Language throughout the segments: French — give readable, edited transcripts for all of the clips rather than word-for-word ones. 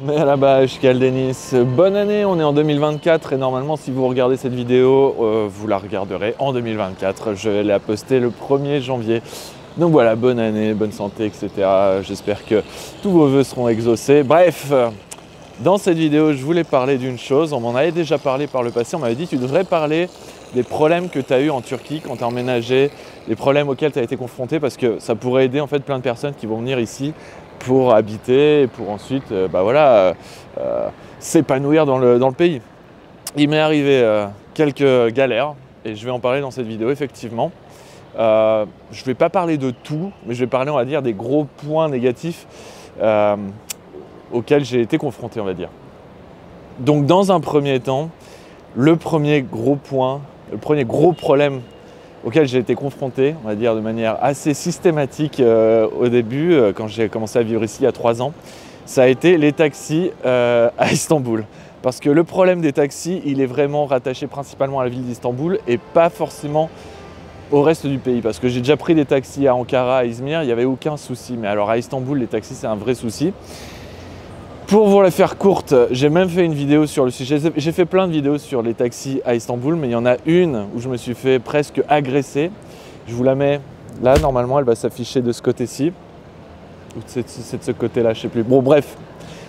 Mais là-bas, je cale Denis. Bonne année, on est en 2024 et normalement, si vous regardez cette vidéo, vous la regarderez en 2024. Je vais la poster le 1er janvier. Donc voilà, bonne année, bonne santé, etc. J'espère que tous vos vœux seront exaucés. Bref, dans cette vidéo, je voulais parler d'une chose. On m'en avait déjà parlé par le passé. On m'avait dit tu devrais parler des problèmes que tu as eu en Turquie quand tu as emménagé, les problèmes auxquels tu as été confronté parce que ça pourrait aider en fait plein de personnes qui vont venir ici pour habiter et pour ensuite s'épanouir dans le pays. Il m'est arrivé quelques galères et je vais en parler dans cette vidéo effectivement. Je ne vais pas parler de tout, mais je vais parler, on va dire, des gros points négatifs auxquels j'ai été confronté, on va dire. Donc dans un premier temps, le premier gros problème auquel j'ai été confronté, on va dire de manière assez systématique au début, quand j'ai commencé à vivre ici il y a 3 ans, ça a été les taxis à Istanbul. Parce que le problème des taxis, il est vraiment rattaché principalement à la ville d'Istanbul et pas forcément au reste du pays. Parce que j'ai déjà pris des taxis à Ankara, à Izmir, il n'y avait aucun souci. Mais alors à Istanbul, les taxis, c'est un vrai souci. Pour vous la faire courte, j'ai même fait une vidéo sur le sujet. J'ai fait plein de vidéos sur les taxis à Istanbul, mais il y en a une où je me suis fait presque agresser. Je vous la mets là, normalement, elle va s'afficher de ce côté-ci. Ou c'est de ce côté-là, je ne sais plus. Bon, bref,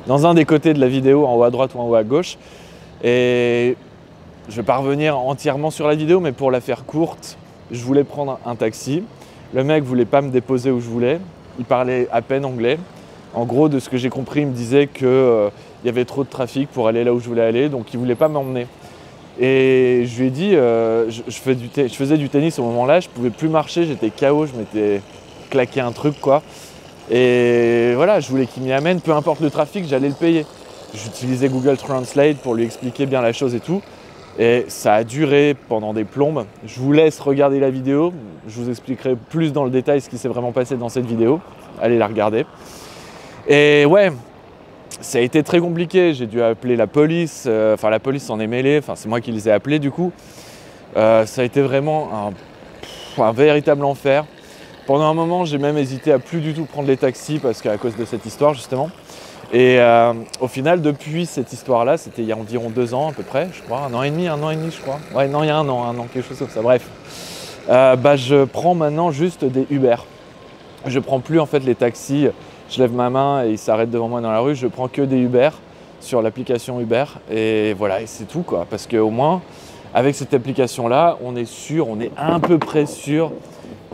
dans un des côtés de la vidéo, en haut à droite ou en haut à gauche. Et je ne vais pas revenir entièrement sur la vidéo, mais pour la faire courte, je voulais prendre un taxi. Le mec ne voulait pas me déposer où je voulais. Il parlait à peine anglais. En gros, de ce que j'ai compris, il me disait qu'il y avait trop de trafic pour aller là où je voulais aller, donc il ne voulait pas m'emmener. Et je lui ai dit, je faisais du tennis au moment-là, je ne pouvais plus marcher, j'étais KO, je m'étais claqué un truc quoi. Et voilà, je voulais qu'il m'y amène, peu importe le trafic, j'allais le payer. J'utilisais Google Translate pour lui expliquer bien la chose et tout. Et ça a duré pendant des plombes. Je vous laisse regarder la vidéo, je vous expliquerai plus dans le détail ce qui s'est vraiment passé dans cette vidéo. Allez la regarder. Et ouais, ça a été très compliqué, j'ai dû appeler la police, la police s'en est mêlée, c'est moi qui les ai appelés du coup. Ça a été vraiment un véritable enfer. Pendant un moment, j'ai même hésité à plus du tout prendre les taxis parce qu'à cause de cette histoire justement. Et au final, depuis cette histoire-là, c'était il y a environ 2 ans à peu près, je crois, un an et demi je crois. Ouais, non, il y a un an, quelque chose comme ça, bref. Je prends maintenant juste des Uber. Je prends plus en fait les taxis. Je lève ma main et il s'arrête devant moi dans la rue, je prends que des Uber sur l'application Uber et voilà, et c'est tout quoi. Parce qu'au moins, avec cette application-là, on est sûr, on est à peu près sûr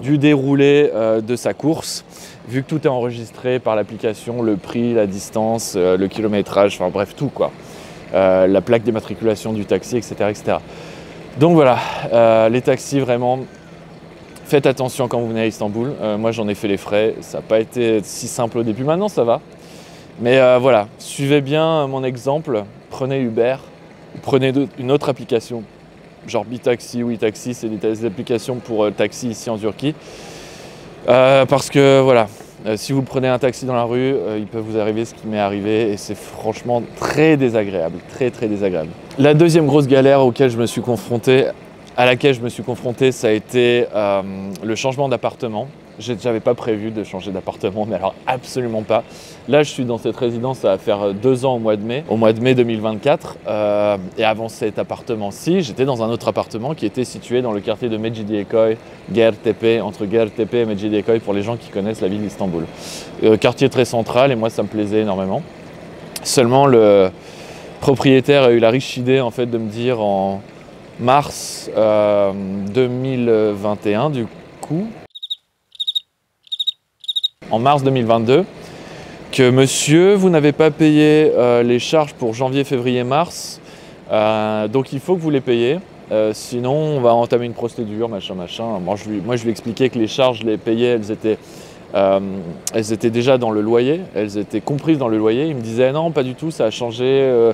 du déroulé de sa course, vu que tout est enregistré par l'application, le prix, la distance, le kilométrage, enfin bref, tout quoi. La plaque d'immatriculation du taxi, etc., etc. Donc voilà, les taxis vraiment... Faites attention quand vous venez à Istanbul. Moi, j'en ai fait les frais. Ça n'a pas été si simple au début. Maintenant, ça va. Mais voilà, suivez bien mon exemple. Prenez Uber. Prenez une autre application. Genre Bitaxi, WeTaxi, c'est des applications pour taxi ici en Turquie. Parce que voilà, si vous prenez un taxi dans la rue, il peut vous arriver ce qui m'est arrivé. Et c'est franchement très désagréable. Très, très désagréable. La deuxième grosse galère à laquelle je me suis confronté, ça a été le changement d'appartement. J'avais pas prévu de changer d'appartement, mais alors absolument pas. Là, je suis dans cette résidence, ça va faire 2 ans au mois de mai 2024. Et avant cet appartement-ci, j'étais dans un autre appartement qui était situé dans le quartier de Mecidiyeköy, Gertepe, entre Gertepe et Mecidiyeköy pour les gens qui connaissent la ville d'Istanbul. Quartier très central et moi, ça me plaisait énormément. Seulement, le propriétaire a eu la riche idée en fait de me dire en mars 2021 du coup, en mars 2022, que monsieur, vous n'avez pas payé les charges pour janvier, février, mars, donc il faut que vous les payiez, sinon on va entamer une procédure, machin. Moi je lui ai expliqué que les charges, je les payais, elles étaient déjà dans le loyer, elles étaient comprises dans le loyer. Il me disait non, pas du tout, ça a changé.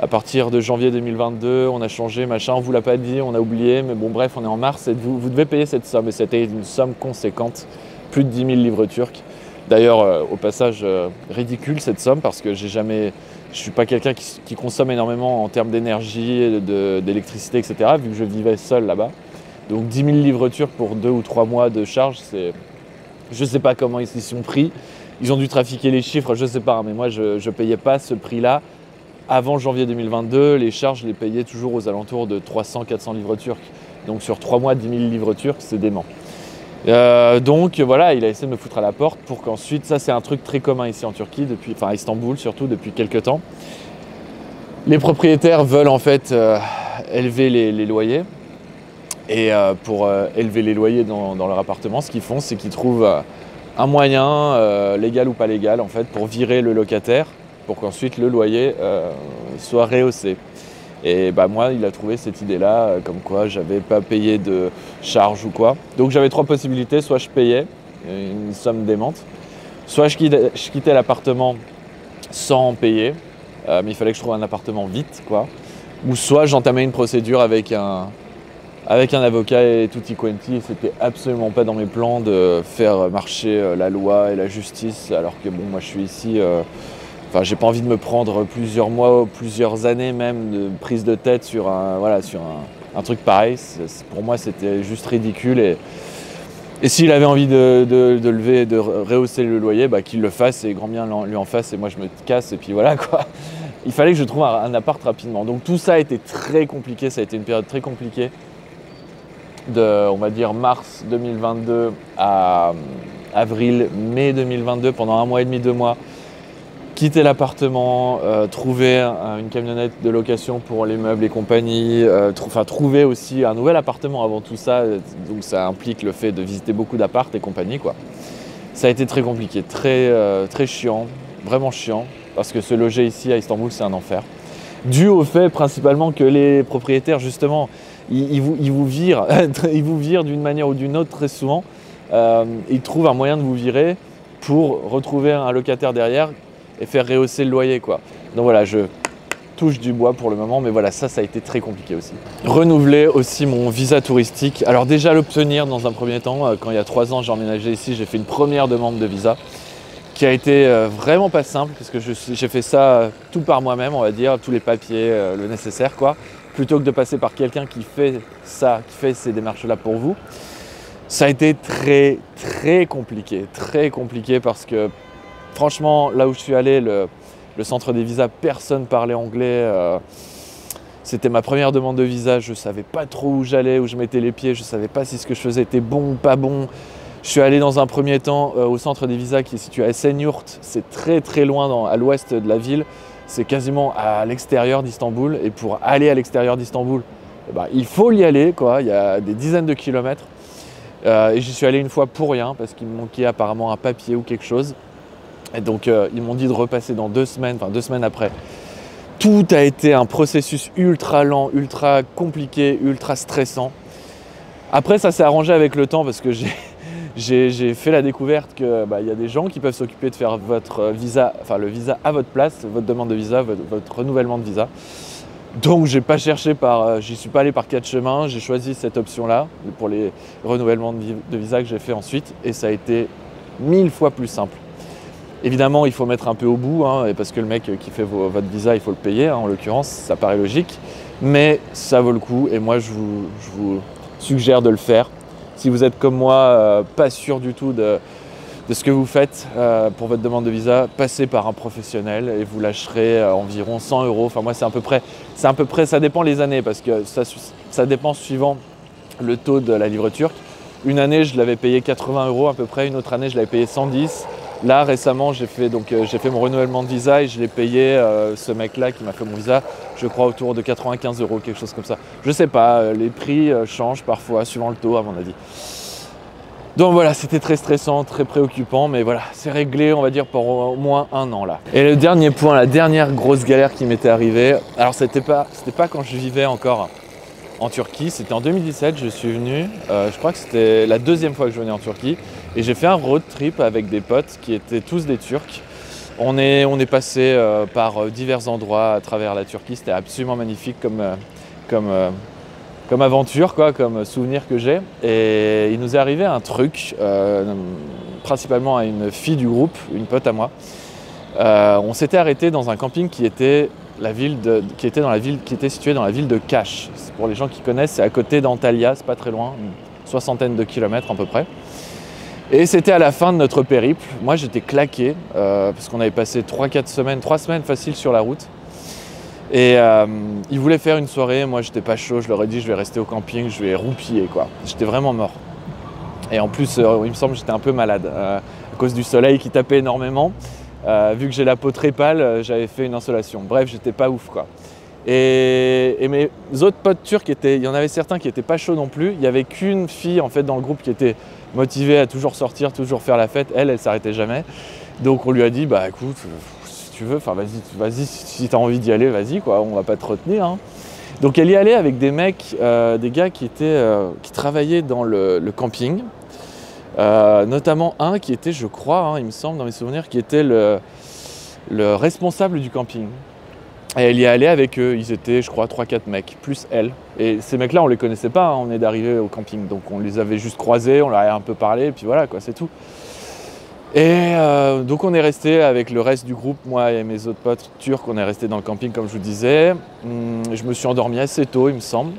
À partir de janvier 2022, on a changé, machin, on ne vous l'a pas dit, on a oublié, mais bon bref, on est en mars et vous devez payer cette somme. Et c'était une somme conséquente, plus de 10 000 livres turcs. D'ailleurs, au passage, ridicule cette somme parce que je ne suis pas quelqu'un qui consomme énormément en termes d'énergie, d'électricité, etc., vu que je vivais seul là-bas. Donc 10 000 livres turcs pour 2 ou 3 mois de charge, je ne sais pas comment ils s'y sont pris. Ils ont dû trafiquer les chiffres, je sais pas, hein, mais moi je ne payais pas ce prix-là. Avant janvier 2022, les charges, je les payais toujours aux alentours de 300-400 livres turcs. Donc sur 3 mois, 10 000 livres turcs, c'est dément. Donc voilà, il a essayé de me foutre à la porte pour qu'ensuite, ça c'est un truc très commun ici en Turquie, enfin à Istanbul surtout, depuis quelques temps. Les propriétaires veulent en fait élever les loyers. Et pour élever les loyers dans leur appartement, ce qu'ils font, c'est qu'ils trouvent un moyen, légal ou pas légal, en fait, pour virer le locataire, pour qu'ensuite le loyer soit rehaussé. Et bah moi, il a trouvé cette idée-là, comme quoi j'avais pas payé de charges ou quoi. Donc j'avais 3 possibilités, soit je payais une somme démente, soit je quittais l'appartement sans payer, mais il fallait que je trouve un appartement vite, quoi. Ou soit j'entamais une procédure avec un avocat et tutti quanti, et c'était absolument pas dans mes plans de faire marcher la loi et la justice, alors que bon, moi je suis ici, enfin j'ai pas envie de me prendre plusieurs mois, plusieurs années même de prise de tête sur un truc pareil. Pour moi c'était juste ridicule, et s'il avait envie de lever, de rehausser le loyer, bah, qu'il le fasse et grand bien lui en fasse, et moi je me casse et puis voilà quoi. Il fallait que je trouve un appart rapidement. Donc tout ça a été très compliqué, ça a été une période très compliquée. De, on va dire, mars 2022 à mai 2022, pendant 1 mois et demi, 2 mois, quitter l'appartement, trouver une camionnette de location pour les meubles et compagnie, trouver aussi un nouvel appartement avant tout ça, donc ça implique le fait de visiter beaucoup d'apparts et compagnie, quoi. Ça a été très compliqué, très chiant, vraiment chiant, parce que se loger ici à Istanbul, c'est un enfer. Dû au fait principalement que les propriétaires, justement, ils vous virent, ils vous virent d'une manière ou d'une autre très souvent. Ils trouvent un moyen de vous virer pour retrouver un locataire derrière et faire rehausser le loyer, quoi. Donc voilà, je touche du bois pour le moment, mais voilà, ça a été très compliqué aussi. Renouveler aussi mon visa touristique. Alors déjà l'obtenir dans un premier temps, quand il y a 3 ans j'ai emménagé ici, j'ai fait une première demande de visa qui a été vraiment pas simple, parce que j'ai fait ça tout par moi-même, on va dire, tous les papiers, le nécessaire, quoi, plutôt que de passer par quelqu'un qui fait ça, qui fait ces démarches-là pour vous. Ça a été très compliqué parce que franchement, là où je suis allé, le centre des visas, personne parlait anglais. C'était ma première demande de visa, je ne savais pas trop où j'allais, où je mettais les pieds, je ne savais pas si ce que je faisais était bon ou pas bon. Je suis allé dans un premier temps au centre des visas qui est situé à Esenyurt, c'est très loin à l'ouest de la ville, c'est quasiment à l'extérieur d'Istanbul, et pour aller à l'extérieur d'Istanbul, il faut y aller, quoi. Il y a des dizaines de kilomètres, et j'y suis allé une fois pour rien parce qu'il me manquait apparemment un papier ou quelque chose, et donc ils m'ont dit de repasser dans 2 semaines, enfin 2 semaines après. Tout a été un processus ultra lent, ultra compliqué, ultra stressant. Après ça s'est arrangé avec le temps parce que j'ai fait la découverte qu'il y a des gens qui peuvent s'occuper de faire votre visa, enfin le visa à votre place, votre demande de visa, votre renouvellement de visa. Donc j'y suis pas allé par 4 chemins, j'ai choisi cette option-là pour les renouvellements de visa que j'ai fait ensuite, et ça a été 1000 fois plus simple. Évidemment, il faut mettre un peu au bout, et parce que le mec qui fait votre visa, il faut le payer, en l'occurrence, ça paraît logique, mais ça vaut le coup, et moi je vous suggère de le faire. Si vous êtes comme moi, pas sûr du tout de ce que vous faites pour votre demande de visa, passez par un professionnel et vous lâcherez environ 100 €. Enfin moi c'est à peu près, ça dépend les années parce que ça dépend suivant le taux de la livre turque. Une année je l'avais payé 80 € à peu près, une autre année je l'avais payé 110. Là récemment j'ai fait mon renouvellement de visa et je l'ai payé, ce mec-là qui m'a fait mon visa, je crois autour de 95 €, quelque chose comme ça. Je sais pas, les prix changent parfois suivant le taux à mon avis. Donc voilà, c'était très stressant, très préoccupant, mais voilà, c'est réglé, on va dire, pour au moins 1 an là. Et le dernier point, la dernière grosse galère qui m'était arrivée, alors c'était pas quand je vivais encore en Turquie, c'était en 2017, je suis venu, je crois que c'était la 2e fois que je venais en Turquie, et j'ai fait un road trip avec des potes qui étaient tous des Turcs. On est passé par divers endroits à travers la Turquie, c'était absolument magnifique comme aventure, quoi, comme souvenir que j'ai. Et il nous est arrivé un truc, principalement à une fille du groupe, une pote à moi. On s'était arrêté dans un camping qui était situé dans la ville de Kaş. Pour les gens qui connaissent, c'est à côté d'Antalya, c'est pas très loin, une 60aine de kilomètres à peu près. Et c'était à la fin de notre périple. Moi, j'étais claqué parce qu'on avait passé 3 semaines faciles sur la route. Et ils voulaient faire une soirée. Moi, j'étais pas chaud. Je leur ai dit, je vais rester au camping. Je vais roupiller, quoi. J'étais vraiment mort. Et en plus, il me semble que j'étais un peu malade à cause du soleil qui tapait énormément. Vu que j'ai la peau très pâle, j'avais fait une insolation. Bref, j'étais pas ouf, quoi. Et mes autres potes turcs, il y en avait certains qui n'étaient pas chauds non plus. Il n'y avait qu'une fille en fait dans le groupe qui était motivée à toujours sortir, toujours faire la fête. Elle s'arrêtait jamais. Donc on lui a dit, bah écoute, si tu veux, vas-y, si tu as envie d'y aller, vas-y, quoi, on va pas te retenir, hein. Donc elle y allait avec des mecs, des gars qui travaillaient dans le camping. Notamment un qui était, je crois, hein, il me semble, dans mes souvenirs, qui était le responsable du camping. Et elle y allait avec eux, ils étaient, je crois, 3-4 mecs, plus elle. Et ces mecs-là, on les connaissait pas, hein, on est d'arriver au camping. Donc on les avait juste croisés, on leur avait un peu parlé, et puis voilà, quoi, c'est tout. Et donc on est resté avec le reste du groupe, moi et mes autres potes turcs, on est resté dans le camping, comme je vous disais. Je me suis endormi assez tôt, il me semble.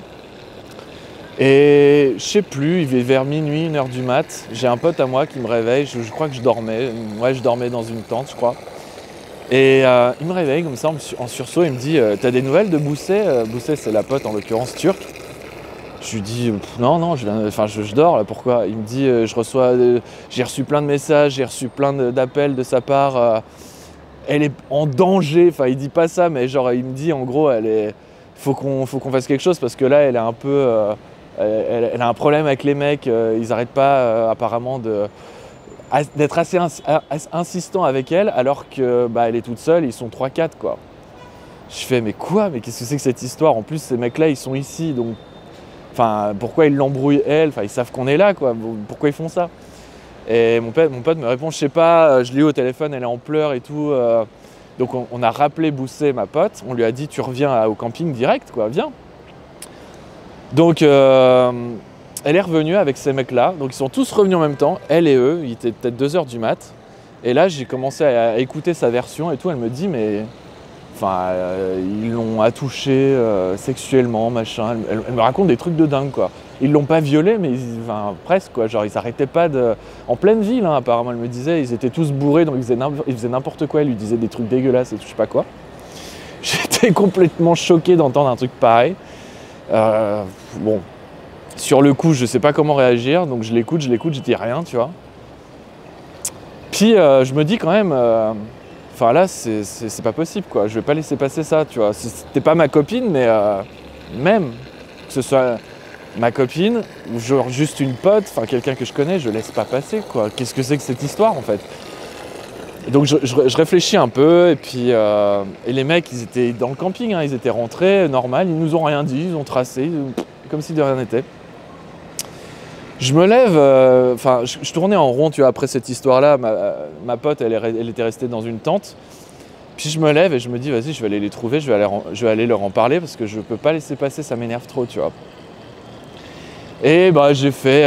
Et je sais plus, il est vers minuit, 1h du mat. J'ai un pote à moi qui me réveille, je crois que je dormais. Ouais, je dormais dans une tente, je crois. Et il me réveille comme ça en sursaut, il me dit t'as des nouvelles de Bousset? Bousset, c'est la pote en l'occurrence turque. Je lui dis non, je dors là, pourquoi? Il me dit j'ai reçu plein de messages, j'ai reçu plein d'appels de sa part. Elle est en danger, enfin il dit pas ça, mais genre il me dit en gros faut qu'on fasse quelque chose parce que là elle est un peu elle a un problème avec les mecs, ils n'arrêtent pas apparemment d'être assez insistant avec elle alors que elle est toute seule, ils sont 3-4 quoi. Je fais mais quoi? Mais qu'est-ce que c'est que cette histoire? En plus ces mecs-là ils sont ici donc pourquoi ils l'embrouillent elle? Enfin ils savent qu'on est là quoi, pourquoi ils font ça? Et mon pote me répond je sais pas, je l'ai eu au téléphone, elle est en pleurs et tout. Donc on a rappelé Bousset, ma pote, on lui a dit tu reviens au camping direct quoi, viens. Donc elle est revenue avec ces mecs-là, donc ils sont tous revenus en même temps, elle et eux, il était peut-être 2h du mat. Et là j'ai commencé à écouter sa version et tout, elle me dit mais ils l'ont attouché sexuellement, machin. Elle me raconte des trucs de dingue quoi. Ils l'ont pas violée mais presque quoi, genre ils s'arrêtaient pas en pleine ville hein, apparemment elle me disait, ils étaient tous bourrés donc ils faisaient n'importe quoi, elle lui disait des trucs dégueulasses et tout, je sais pas quoi. J'étais complètement choqué d'entendre un truc pareil. Bon, sur le coup, je sais pas comment réagir, donc je l'écoute, je dis rien, tu vois. Puis je me dis quand même, là, c'est pas possible, quoi. Je vais pas laisser passer ça, tu vois. C'était pas ma copine, mais même que ce soit ma copine ou genre juste une pote, quelqu'un que je connais, je laisse pas passer, quoi. Qu'est-ce que c'est que cette histoire, en fait? Et donc je réfléchis un peu et puis et les mecs ils étaient dans le camping, hein, ils étaient rentrés, normal, ils nous ont rien dit, ils ont tracé, comme si de rien n'était. Je me lève, je tournais en rond, tu vois, après cette histoire-là, ma pote elle était restée dans une tente. Puis je me lève et je me dis vas-y je vais aller les trouver, je vais aller leur en parler parce que je peux pas laisser passer, ça m'énerve trop, tu vois. Et j'ai fait,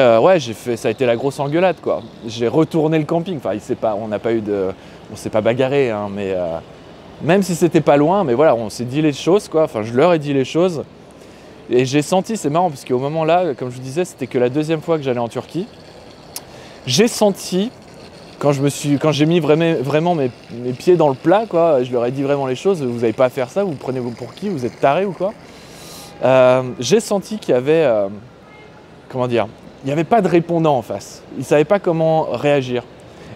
ça a été la grosse engueulade quoi. J'ai retourné le camping, on s'est pas bagarré, hein, mais même si c'était pas loin, mais voilà, on s'est dit les choses quoi. Je leur ai dit les choses. Et j'ai senti, c'est marrant parce qu'au moment là, comme je vous disais, c'était que la deuxième fois que j'allais en Turquie. J'ai senti, quand j'ai mis vraiment mes pieds dans le plat quoi, je leur ai dit vraiment les choses. Vous n'avez pas à faire ça, vous prenez-vous pour qui? Vous êtes tarés ou quoi? J'ai senti qu'il y avait comment dire, il n'y avait pas de répondant en face. Ils ne savaient pas comment réagir.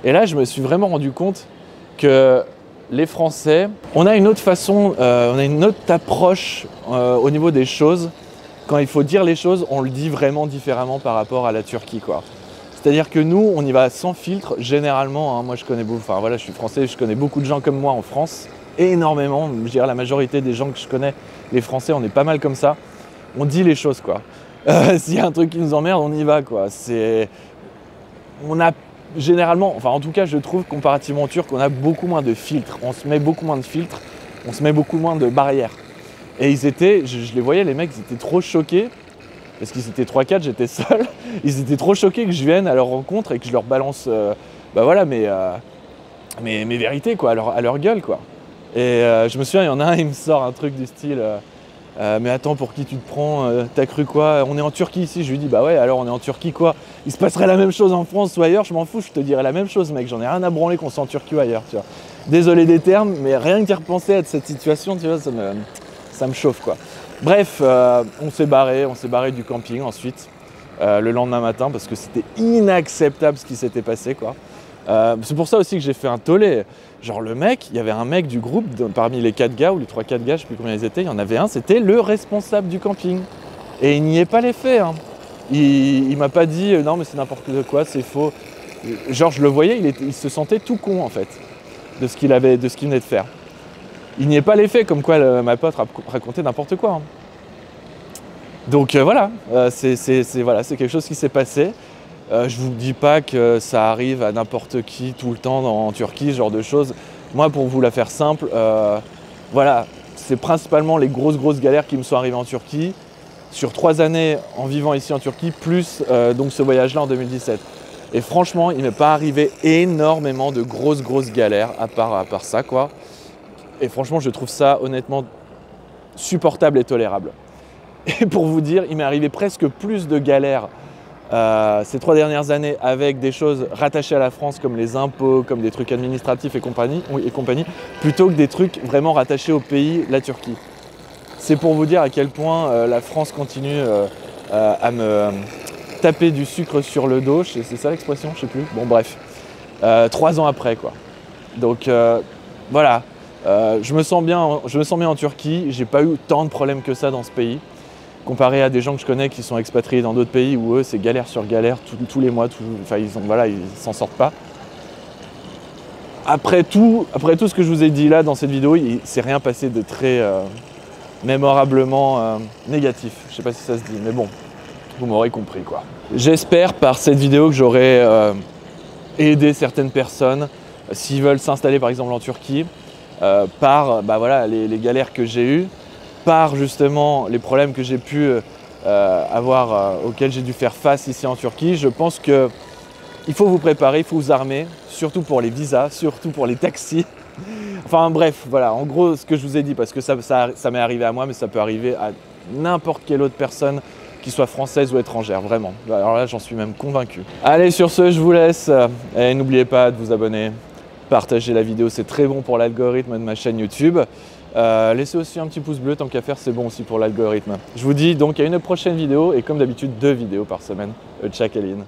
Et là, je me suis vraiment rendu compte que les Français, on a une autre façon, on a une autre approche au niveau des choses. Quand il faut dire les choses, on le dit vraiment différemment par rapport à la Turquie, quoi. C'est-à-dire que nous, on y va sans filtre, généralement. Hein, moi, je suis français, je connais beaucoup de gens comme moi en France, énormément. Je dirais la majorité des gens que je connais, les Français, on est pas mal comme ça. On dit les choses, quoi. S'il y a un truc qui nous emmerde, on y va quoi. On a généralement, en tout cas je trouve comparativement aux Turcs, on a beaucoup moins de filtres. On se met beaucoup moins de filtres, on se met beaucoup moins de barrières. Et je les voyais les mecs, ils étaient trop choqués, parce qu'ils étaient 3-4, j'étais seul. Ils étaient trop choqués que je vienne à leur rencontre et que je leur balance mes vérités quoi, à leur gueule quoi. Et je me souviens, il y en a un, il me sort un truc du style Mais attends, pour qui tu te prends? T'as cru quoi? On est en Turquie ici. Je lui dis bah ouais, alors on est en Turquie quoi? Il se passerait la même chose en France ou ailleurs, je m'en fous, je te dirais la même chose mec, j'en ai rien à branler qu'on soit en Turquie ou ailleurs, tu vois. Désolé des termes, mais rien que d'y repenser à cette situation, tu vois, ça me chauffe quoi. Bref, on s'est barré du camping ensuite, le lendemain matin, parce que c'était inacceptable ce qui s'était passé quoi. C'est pour ça aussi que j'ai fait un tollé. Genre le mec, il y avait un mec du groupe, parmi les 4 gars ou les 3-4 gars, je sais plus combien ils étaient, il y en avait un, c'était le responsable du camping. Et il n'y est pas les faits. Hein. Il m'a pas dit non mais c'est n'importe quoi, c'est faux. Genre je le voyais, il se sentait tout con en fait de ce qu'il venait de faire. Il n'y est pas les faits, comme quoi ma pote racontait n'importe quoi. Hein. Donc voilà, c'est quelque chose qui s'est passé. Je vous dis pas que ça arrive à n'importe qui tout le temps en Turquie, ce genre de choses. Moi, pour vous la faire simple, voilà, c'est principalement les grosses galères qui me sont arrivées en Turquie sur 3 années en vivant ici en Turquie, plus donc ce voyage-là en 2017. Et franchement, il m'est pas arrivé énormément de grosses galères à part ça, quoi. Et franchement, je trouve ça honnêtement supportable et tolérable. Et pour vous dire, il m'est arrivé presque plus de galères ces 3 dernières années avec des choses rattachées à la France comme les impôts, comme des trucs administratifs et compagnie, plutôt que des trucs vraiment rattachés au pays, la Turquie. C'est pour vous dire à quel point la France continue à me taper du sucre sur le dos, c'est ça l'expression, je sais plus. Bon bref, 3 ans après quoi. Donc voilà, je me sens bien en Turquie, j'ai pas eu tant de problèmes que ça dans ce pays. Comparé à des gens que je connais qui sont expatriés dans d'autres pays où eux c'est galère sur galère tous les mois, ils s'en sortent pas. Après tout ce que je vous ai dit là dans cette vidéo, il s'est rien passé de très mémorablement négatif. Je sais pas si ça se dit, mais bon, vous m'aurez compris quoi. J'espère par cette vidéo que j'aurai aidé certaines personnes s'ils veulent s'installer par exemple en Turquie par les galères que j'ai eues, par justement les problèmes que j'ai pu auxquels j'ai dû faire face ici en Turquie. Je pense qu'il faut vous préparer, il faut vous armer, surtout pour les visas, surtout pour les taxis. Enfin bref, voilà, en gros ce que je vous ai dit, parce que ça m'est arrivé à moi, mais ça peut arriver à n'importe quelle autre personne, qui soit française ou étrangère, vraiment. Alors là, j'en suis même convaincu. Allez, sur ce, je vous laisse. Et n'oubliez pas de vous abonner, partager la vidéo, c'est très bon pour l'algorithme de ma chaîne YouTube. Laissez aussi un petit pouce bleu, tant qu'à faire, c'est bon aussi pour l'algorithme. Je vous dis donc à une prochaine vidéo, et comme d'habitude, 2 vidéos par semaine. Ciao, Kéline.